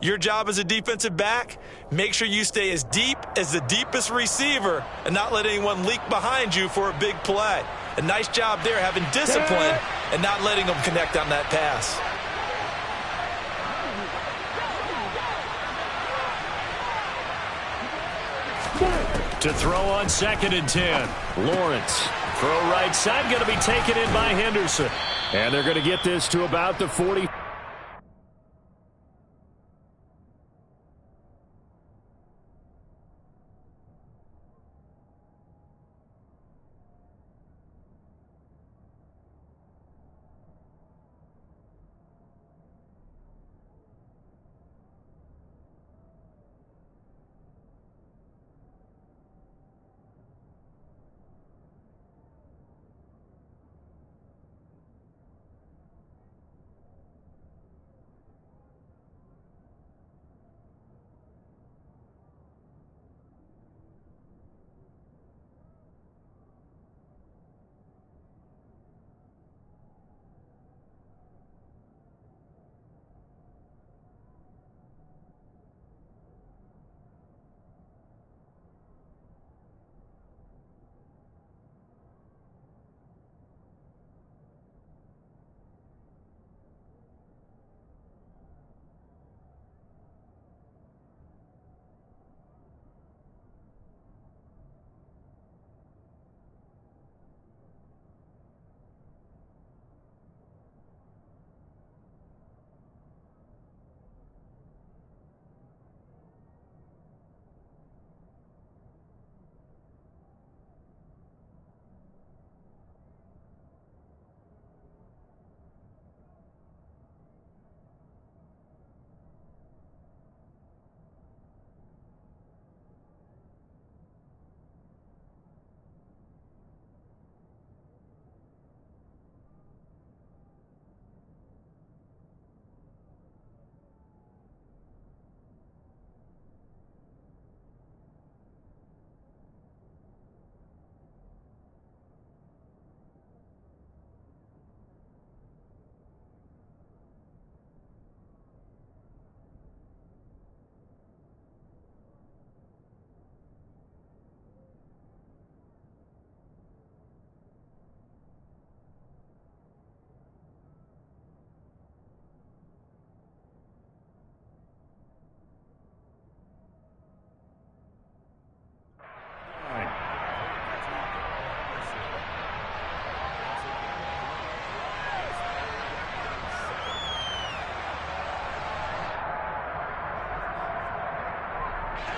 Speaker 3: your job as a defensive back, make sure you stay as deep as the deepest receiver and not let anyone leak behind you for a big play. A nice job there having discipline and not letting them connect on that pass.
Speaker 2: To throw on 2nd and 10.
Speaker 1: Lawrence.
Speaker 2: Throw right side, going to be taken in by Henderson.
Speaker 1: And they're going to get this to about the 40.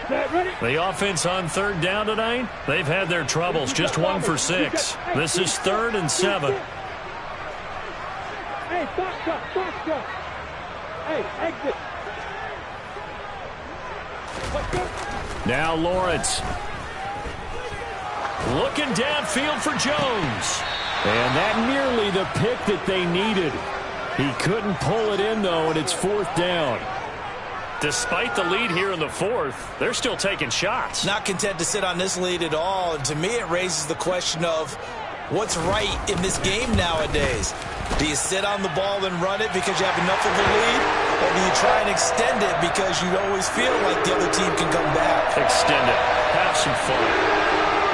Speaker 2: The offense on third down tonight, they've had their troubles. Just 1 for 6. This is 3rd and 7.
Speaker 4: Hey, stop. Hey, exit.
Speaker 2: Now Lawrence. Looking downfield for Jones.
Speaker 1: And that nearly the pick that they needed. He couldn't pull it in, though, and it's 4th down.
Speaker 2: Despite the lead here in the 4th, they're still taking shots.
Speaker 3: Not content to sit on this lead at all. And to me, it raises the question of what's right in this game nowadays. Do you sit on the ball and run it because you have enough of a lead? Or do you try and extend it because you always feel like the other team can come back?
Speaker 2: Extend it. Have some fun.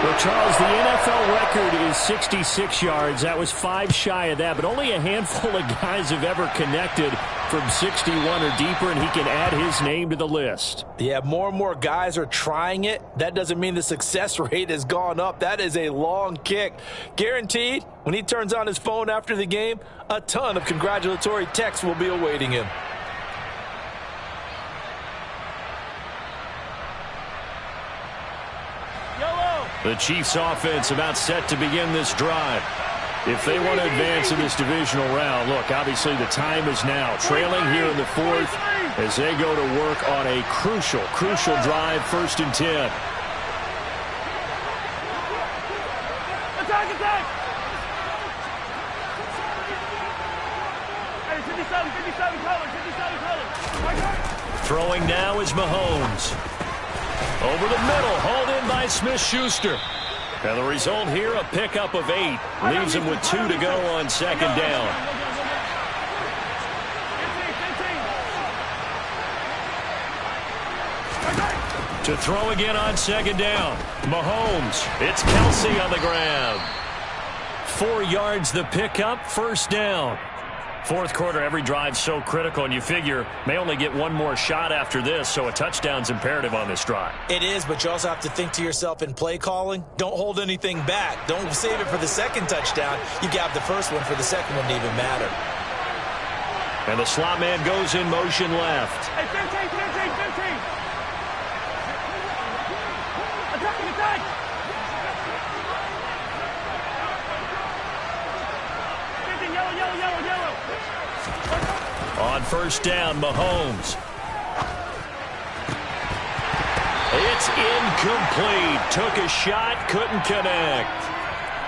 Speaker 1: Well, Charles, the NFL record is 66 yards. That was 5 shy of that, but only a handful of guys have ever connected from 61 or deeper, and he can add his name to the list.
Speaker 3: Yeah, more and more guys are trying it. That doesn't mean the success rate has gone up. That is a long kick. Guaranteed, when he turns on his phone after the game, a ton of congratulatory texts will be awaiting him.
Speaker 2: The Chiefs offense about set to begin this drive. If they want to advance in this divisional round, look, obviously the time is now. Trailing here in the 4th as they go to work on a crucial drive, 1st and 10.
Speaker 4: Attack! Hey, 57 color.
Speaker 2: Throwing now is Mahomes. Over the middle, hauled in by Smith-Schuster. And the result here, a pickup of 8. Leaves him with 2 to go on 2nd down. To throw again on 2nd down. Mahomes. It's Kelsey on the grab. 4 yards the pickup, 1st down. 4th quarter, every drive so critical, and you figure may only get one more shot after this, so a touchdown's imperative on this drive.
Speaker 3: It is, but you also have to think to yourself in play calling, don't hold anything back. Don't save it for the 2nd touchdown. You got the 1st one for the 2nd one to even matter.
Speaker 2: And the slot man goes in motion left.
Speaker 4: Hey, 15. Attack! Yellow.
Speaker 2: On 1st down, Mahomes. It's incomplete. Took a shot, couldn't connect.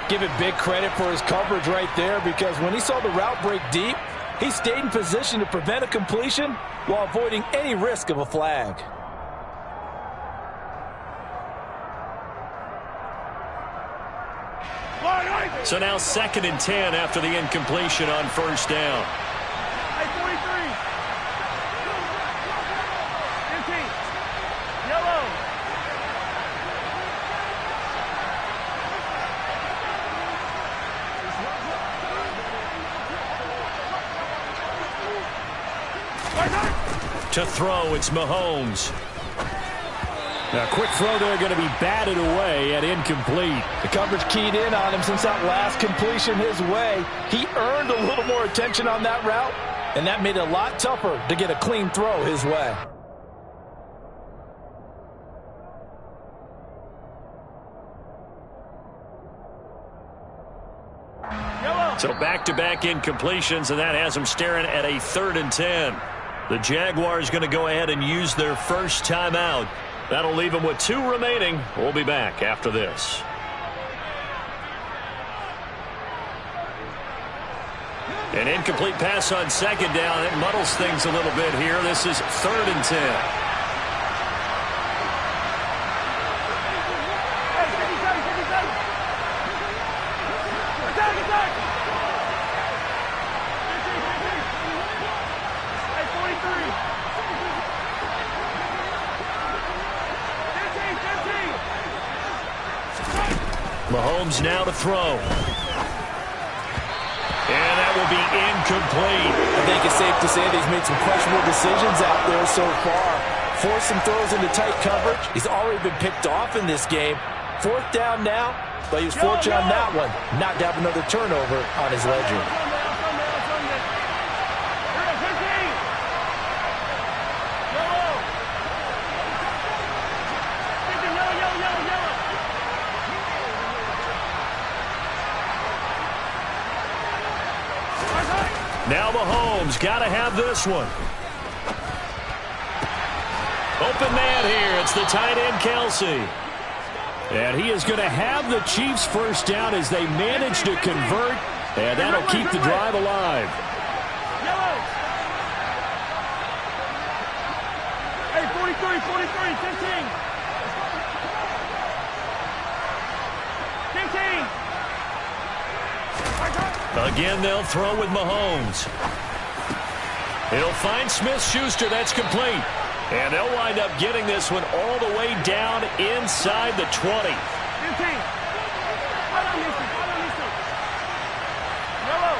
Speaker 3: Give it big credit for his coverage right there, because when he saw the route break deep, he stayed in position to prevent a completion while avoiding any risk of a flag.
Speaker 2: So now 2nd and 10 after the incompletion on 1st down.
Speaker 4: Hey, 43. 15. Yellow.
Speaker 2: To throw, it's Mahomes.
Speaker 1: Now, quick throw there, going to be batted away and incomplete.
Speaker 3: The coverage keyed in on him since that last completion his way. He earned a little more attention on that route, and that made it a lot tougher to get a clean throw his way.
Speaker 2: So back-to-back incompletions, and that has them staring at a 3rd and 10. The Jaguars going to go ahead and use their first timeout. That'll leave them with 2 remaining. We'll be back after this. An incomplete pass on 2nd down. It muddles things a little bit here. This is 3rd and 10. Mahomes now to throw. And that will be incomplete.
Speaker 3: I think it's safe to say that he's made some questionable decisions out there so far. Forced some throws into tight coverage. He's already been picked off in this game. 4th down now, but he was fortunate on that one not to have another turnover on his ledger.
Speaker 2: Now Mahomes got to have this one. Open man here. It's the tight end, Kelsey.
Speaker 1: And he is going to have the Chiefs first down as they manage to convert. And that'll keep the drive alive.
Speaker 4: Hey, 43, 15. 15.
Speaker 2: Again, they'll throw with Mahomes. He'll find Smith-Schuster. That's complete. And they'll wind up getting this one all the way down inside the 20.
Speaker 4: 15. Yellow.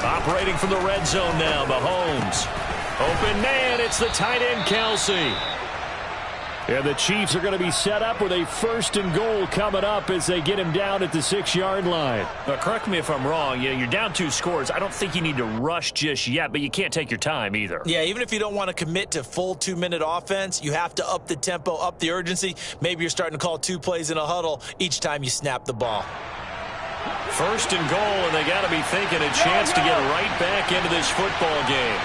Speaker 2: Operating from the red zone now, Mahomes. Open man, it's the tight end, Kelsey.
Speaker 1: And the Chiefs are going to be set up with a 1st and goal coming up as they get him down at the 6-yard line.
Speaker 2: Now, correct me if I'm wrong. You're down 2 scores. I don't think you need to rush just yet, but you can't take your time either.
Speaker 3: Yeah, even if you don't want to commit to full 2-minute offense, you have to up the tempo, up the urgency. Maybe you're starting to call 2 plays in a huddle each time you snap the ball.
Speaker 2: 1st and goal, and they got to be thinking a chance to get right back into this football game.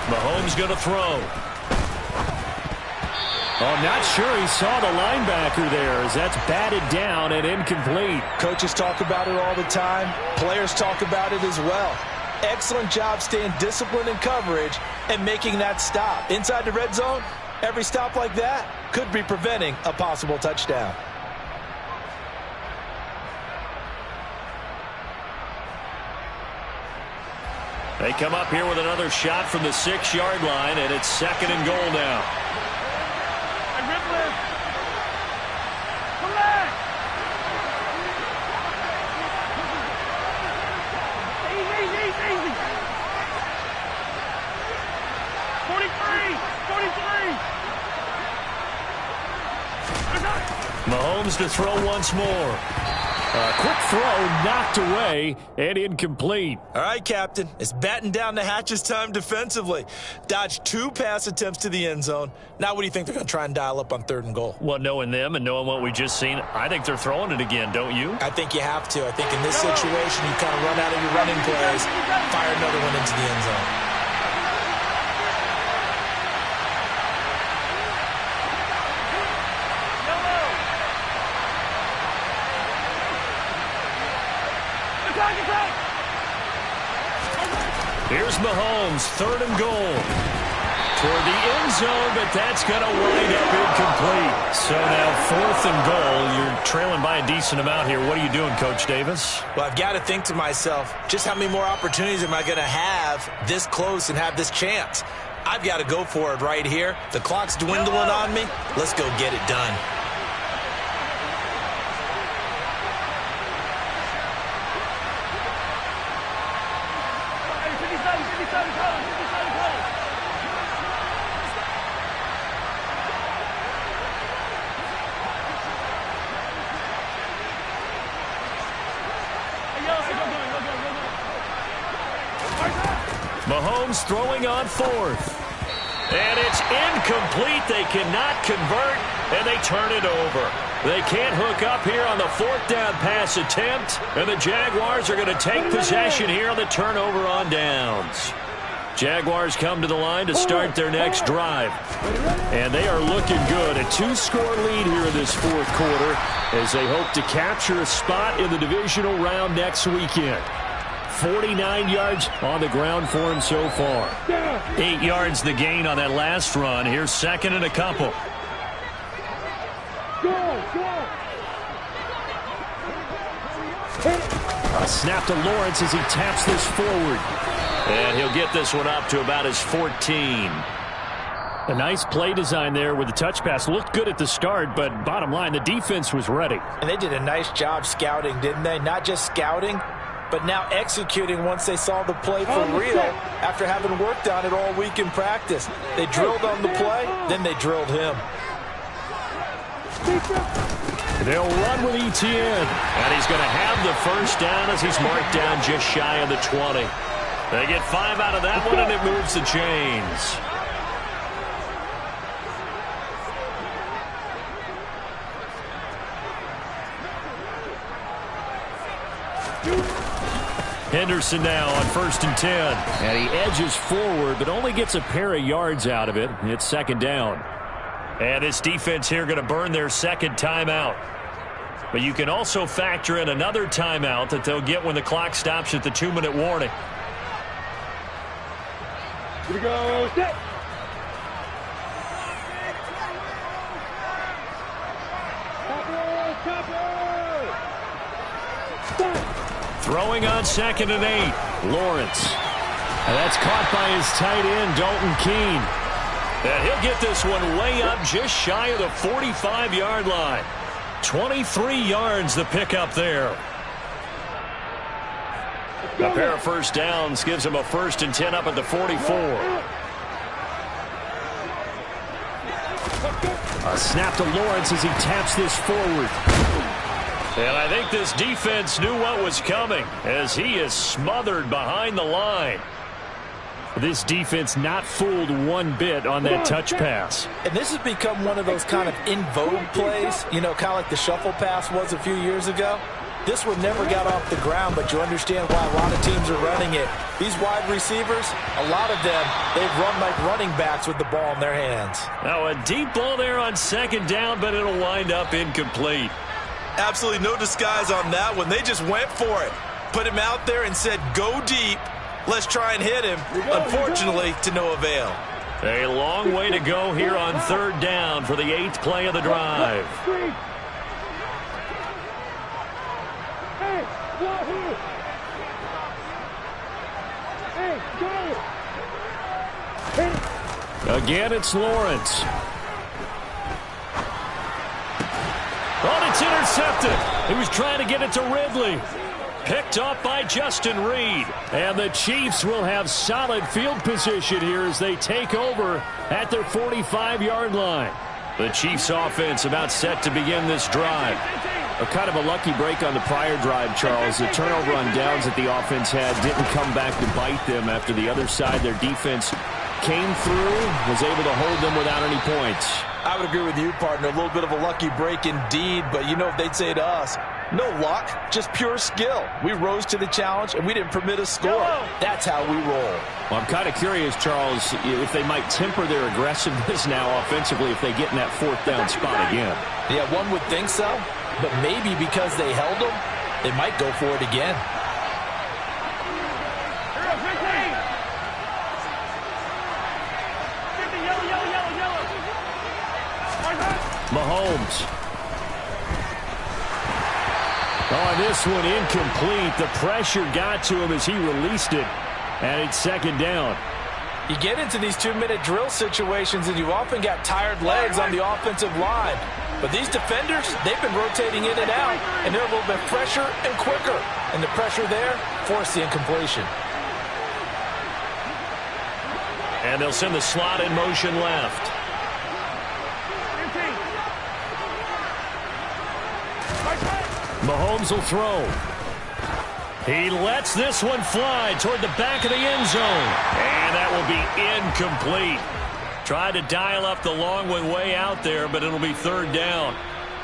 Speaker 2: Mahomes going to throw.
Speaker 1: I'm not sure he saw the linebacker there as that's batted down and incomplete.
Speaker 3: Coaches talk about it all the time. Players talk about it as well. Excellent job staying disciplined in coverage and making that stop. Inside the red zone, every stop like that could be preventing a possible touchdown.
Speaker 2: They come up here with another shot from the 6-yard line, and it's 2nd and goal now.
Speaker 4: Come back. Easy. 43.
Speaker 2: Mahomes to throw once more.
Speaker 1: A quick throw knocked away and incomplete.
Speaker 3: All right, Captain. It's batten down the hatches time defensively. Dodged 2 pass attempts to the end zone. Now what do you think they're going to try and dial up on 3rd and goal?
Speaker 2: Well, knowing them and knowing what we just seen, I think they're throwing it again, don't you?
Speaker 3: I think you have to. I think in this situation, you kind of run out of your running plays, fire another one into the end zone.
Speaker 2: Here's Mahomes, 3rd and goal. Toward the end zone, but that's going to wind up incomplete. So now 4th and goal. You're trailing by a decent amount here. What are you doing, Coach Davis?
Speaker 3: Well, I've got to think to myself, just how many more opportunities am I going to have this close and have this chance? I've got to go for it right here. The clock's dwindling on me. Let's go get it done.
Speaker 2: Mahomes throwing on 4th. And it's incomplete. They cannot convert, and they turn it over. They can't hook up here on the 4th down pass attempt, and the Jaguars are going to take possession here on the turnover on downs. Jaguars come to the line to start their next drive. And they are looking good. A 2-score lead here in this 4th quarter as they hope to capture a spot in the divisional round next weekend. 49 yards on the ground for him so far. 8 yards the gain on that last run. Here's 2nd and a couple.
Speaker 1: A snap to Lawrence as he taps this forward.
Speaker 2: And he'll get this one up to about his 14.
Speaker 1: A nice play design there with the touch pass. Looked good at the start, but bottom line, the defense was ready.
Speaker 3: And they did a nice job scouting, didn't they? Not just scouting, but now executing once they saw the play for real after having worked on it all week in practice. They drilled on the play, then they drilled him.
Speaker 1: They'll run with Etienne.
Speaker 2: And he's going to have the first down as he's marked down just shy of the 20. They get 5 out of that one, and it moves the chains. Henderson now on 1st and 10.
Speaker 1: And he edges forward, but only gets a pair of yards out of it. It's 2nd down.
Speaker 2: And this defense here going to burn their 2nd timeout. But you can also factor in another timeout that they'll get when the clock stops at the 2-minute warning.
Speaker 4: Here we go. Set.
Speaker 2: Throwing on 2nd and 8. Lawrence.
Speaker 1: And that's caught by his tight end, Dalton Keene.
Speaker 2: And he'll get this one way up just shy of the 45-yard line. 23 yards the pickup there. A pair of first downs gives him a 1st and 10 up at the 44.
Speaker 1: A snap to Lawrence as he taps this forward.
Speaker 2: And I think this defense knew what was coming as he is smothered behind the line.
Speaker 1: This defense not fooled one bit on that touch pass.
Speaker 3: And this has become one of those kind of in vogue plays, you know, kind of like the shuffle pass was a few years ago. This one never got off the ground, but you understand why a lot of teams are running it. These wide receivers, a lot of them, they've run like running backs with the ball in their hands.
Speaker 2: Now a deep ball there on 2nd down, but it'll wind up incomplete.
Speaker 3: Absolutely no disguise on that one. They just went for it. Put him out there and said, go deep. Let's try and hit him. Unfortunately, to no avail.
Speaker 2: A long way to go here on 3rd down for the 8th play of the drive.
Speaker 1: Again, it's Lawrence.
Speaker 2: Oh, it's intercepted. He was trying to get it to Ridley. Picked off by Justin Reed.
Speaker 1: And the Chiefs will have solid field position here as they take over at their 45-yard line.
Speaker 2: The Chiefs offense about set to begin this drive.
Speaker 1: A kind of a lucky break on the prior drive, Charles. The turnover on downs that the offense had didn't come back to bite them after the other side. Their defense came through, was able to hold them without any points.
Speaker 3: I would agree with you, partner. A little bit of a lucky break indeed, but you know what they'd say to us? No luck, just pure skill. We rose to the challenge, and we didn't permit a score. That's how we roll.
Speaker 1: Well, I'm kind of curious, Charles, if they might temper their aggressiveness now offensively if they get in that 4th down spot again.
Speaker 3: Yeah, one would think so, but maybe because they held them, they might go for it again.
Speaker 2: Mahomes.
Speaker 1: Oh, this one incomplete. The pressure got to him as he released it. And it's 2nd down.
Speaker 3: You get into these 2-minute drill situations and you often got tired legs on the offensive line. But these defenders, they've been rotating in and out, and they're a little bit fresher and quicker. And the pressure there forced the incompletion.
Speaker 2: And they'll send the slot in motion left.
Speaker 1: Mahomes will throw.
Speaker 2: He lets this one fly toward the back of the end zone. And that will be incomplete. Tried to dial up the long one way out there, but it'll be 3rd down.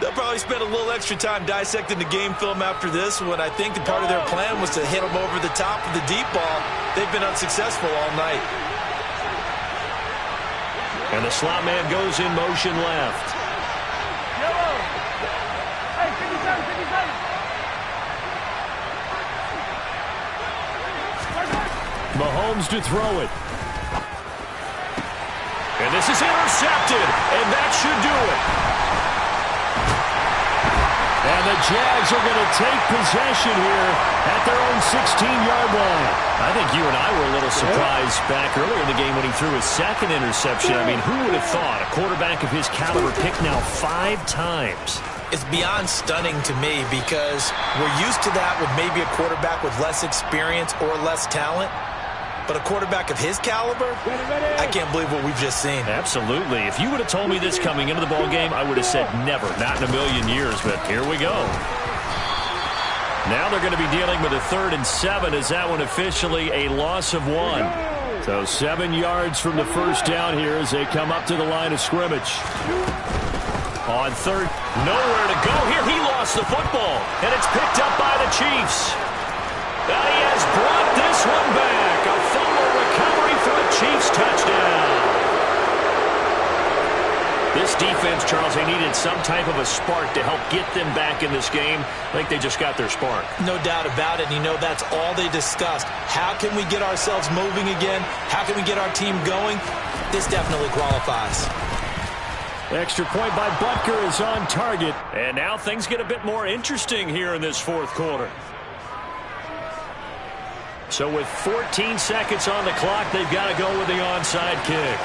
Speaker 3: They'll probably spend a little extra time dissecting the game film after this one. I think the part of their plan was to hit them over the top of the deep ball. They've been unsuccessful all night.
Speaker 2: And the slot man goes in motion left.
Speaker 1: Mahomes to throw it.
Speaker 2: And this is intercepted, and that should do it.
Speaker 1: And the Jags are going to take possession here at their own 16-yard line.
Speaker 2: I think you and I were a little surprised back earlier in the game when he threw his 2nd interception. I mean, who would have thought a quarterback of his caliber picked now 5 times?
Speaker 3: It's beyond stunning to me because we're used to that with maybe a quarterback with less experience or less talent. But a quarterback of his caliber, I can't believe what we've just seen.
Speaker 2: Absolutely. If you would have told me this coming into the ball game, I would have said never, not in a million years. But here we go. Now they're going to be dealing with a 3rd and 7 as that one officially a loss of 1. So 7 yards from the first down here as they come up to the line of scrimmage. On 3rd, nowhere to go here. He lost the football, and it's picked up by the Chiefs. And he has brought this one back. A fumble recovery for a Chiefs touchdown. This defense, Charles, they needed some type of a spark to help get them back in this game. I think they just got their spark.
Speaker 3: No doubt about it. You know, that's all they discussed. How can we get ourselves moving again? How can we get our team going? This definitely qualifies.
Speaker 1: Extra point by Butker is on target.
Speaker 2: And now things get a bit more interesting here in this 4th quarter. So with 14 seconds on the clock, they've got to go with the onside kick.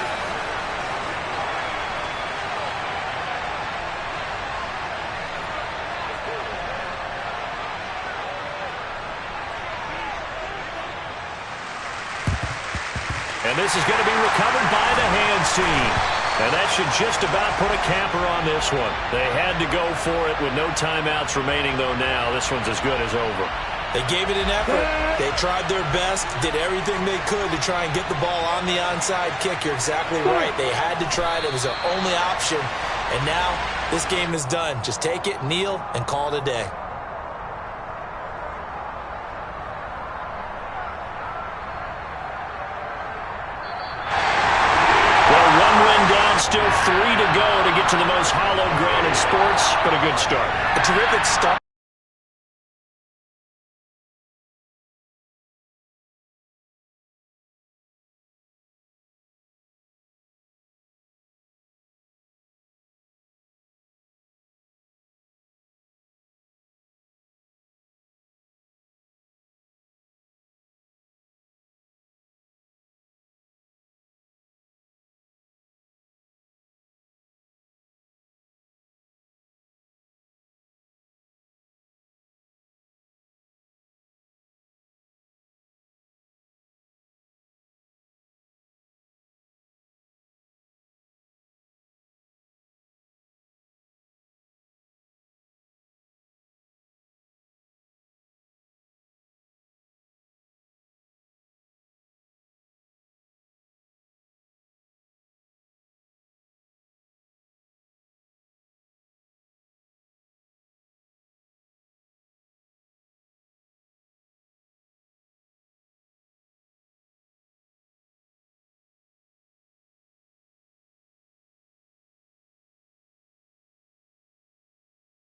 Speaker 2: And this is going to be recovered by the hands team. And that should just about put a capper on this one. They had to go for it with no timeouts remaining, though now. This one's as good as over.
Speaker 3: They gave it an effort. They tried their best, did everything they could to try and get the ball on the onside kick. You're exactly right. They had to try it. It was their only option. And now this game is done. Just take it, kneel, and call it a day.
Speaker 2: Well, 1 win down, still 3 to go to get to the most hallowed ground in sports, but a good start.
Speaker 3: A terrific start.